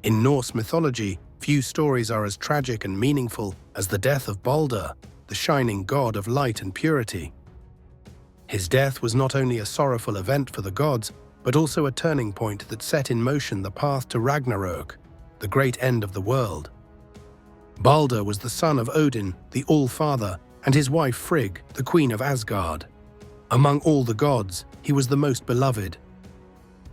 In Norse mythology, few stories are as tragic and meaningful as the death of Baldr, the shining god of light and purity. His death was not only a sorrowful event for the gods, but also a turning point that set in motion the path to Ragnarök, the great end of the world. Baldr was the son of Odin, the All-Father, and his wife Frigg, the queen of Asgard. Among all the gods, he was the most beloved.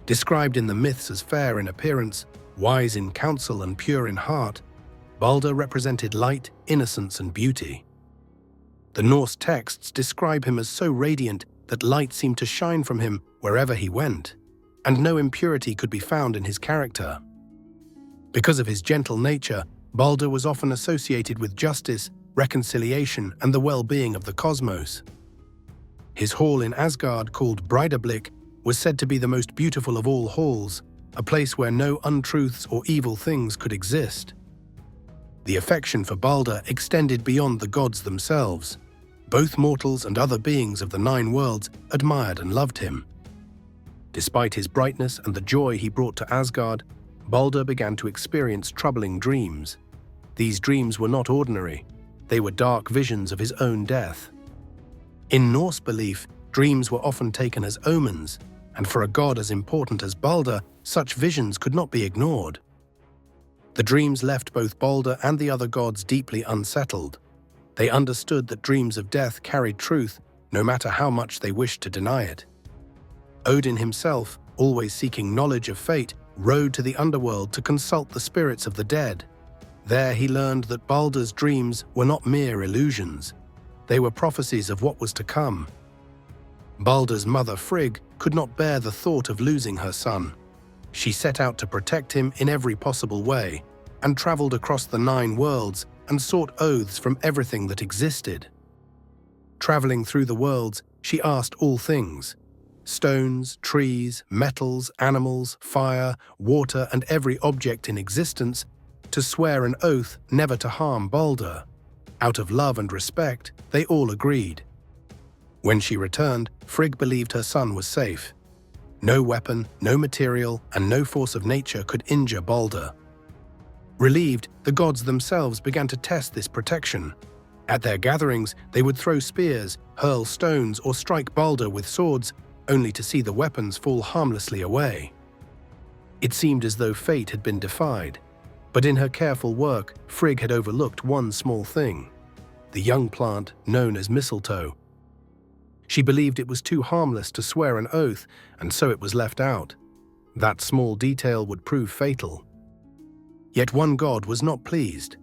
Described in the myths as fair in appearance, wise in counsel and pure in heart, Baldr represented light, innocence and beauty. The Norse texts describe him as so radiant that light seemed to shine from him wherever he went, and no impurity could be found in his character. Because of his gentle nature, Baldr was often associated with justice, reconciliation, and the well-being of the cosmos. His hall in Asgard, called Breidablik, was said to be the most beautiful of all halls, a place where no untruths or evil things could exist. The affection for Baldr extended beyond the gods themselves. Both mortals and other beings of the 9 worlds admired and loved him. Despite his brightness and the joy he brought to Asgard, Baldr began to experience troubling dreams. These dreams were not ordinary. They were dark visions of his own death. In Norse belief, dreams were often taken as omens, and for a god as important as Baldr, such visions could not be ignored. The dreams left both Baldr and the other gods deeply unsettled. They understood that dreams of death carried truth, no matter how much they wished to deny it. Odin himself, always seeking knowledge of fate, rode to the underworld to consult the spirits of the dead. There he learned that Baldr's dreams were not mere illusions. They were prophecies of what was to come. Baldr's mother Frigg could not bear the thought of losing her son. She set out to protect him in every possible way, and traveled across the 9 worlds and sought oaths from everything that existed. Traveling through the worlds, she asked all things: stones, trees, metals, animals, fire, water, and every object in existence, to swear an oath never to harm Baldr. Out of love and respect, they all agreed. When she returned, Frigg believed her son was safe. No weapon, no material, and no force of nature could injure Baldr. Relieved, the gods themselves began to test this protection. At their gatherings, they would throw spears, hurl stones, or strike Baldr with swords, only to see the weapons fall harmlessly away. It seemed as though fate had been defied, but in her careful work, Frigg had overlooked one small thing: the young plant known as mistletoe. She believed it was too harmless to swear an oath, and so it was left out. That small detail would prove fatal. Yet one god was not pleased.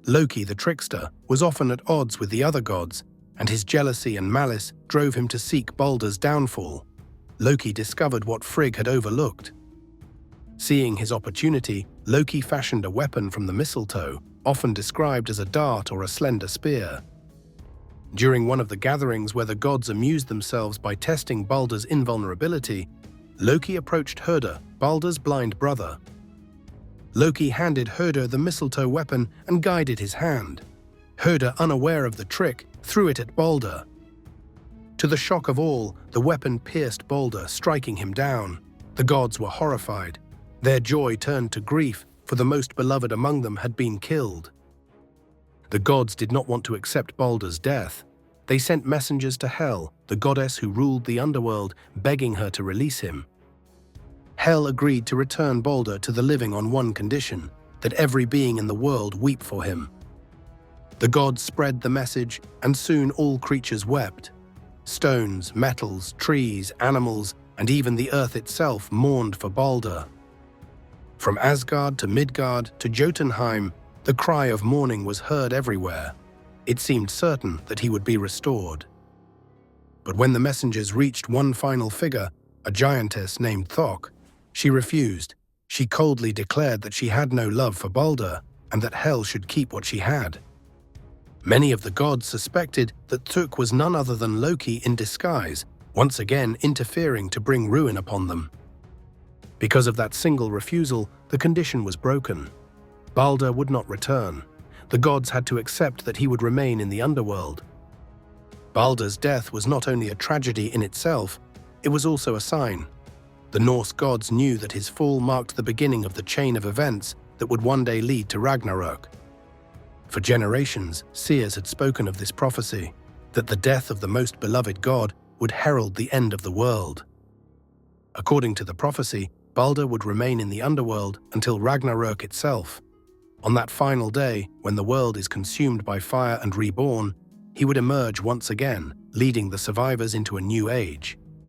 Loki, the trickster, was often at odds with the other gods, and his jealousy and malice drove him to seek Baldr's downfall. Loki discovered what Frigg had overlooked. Seeing his opportunity, Loki fashioned a weapon from the mistletoe, often described as a dart or a slender spear. During one of the gatherings where the gods amused themselves by testing Baldr's invulnerability, Loki approached Hörder, Baldr's blind brother. Loki handed Hörder the mistletoe weapon and guided his hand. Hörder, unaware of the trick, threw it at Baldr. To the shock of all, the weapon pierced Baldr, striking him down. The gods were horrified. Their joy turned to grief, for the most beloved among them had been killed. The gods did not want to accept Baldr's death. They sent messengers to Hel, the goddess who ruled the underworld, begging her to release him. Hel agreed to return Baldr to the living on one condition: that every being in the world weep for him. The gods spread the message, and soon all creatures wept. Stones, metals, trees, animals, and even the earth itself mourned for Baldr. From Asgard to Midgard to Jotunheim, the cry of mourning was heard everywhere. It seemed certain that he would be restored. But when the messengers reached one final figure, a giantess named Thok, she refused. She coldly declared that she had no love for Baldr, and that Hel should keep what she had. Many of the gods suspected that Thok was none other than Loki in disguise, once again interfering to bring ruin upon them. Because of that single refusal, the condition was broken. Baldr would not return. The gods had to accept that he would remain in the underworld. Baldr's death was not only a tragedy in itself, it was also a sign. The Norse gods knew that his fall marked the beginning of the chain of events that would one day lead to Ragnarök. For generations, seers had spoken of this prophecy, that the death of the most beloved god would herald the end of the world. According to the prophecy, Baldr would remain in the underworld until Ragnarök itself. On that final day, when the world is consumed by fire and reborn, he would emerge once again, leading the survivors into a new age.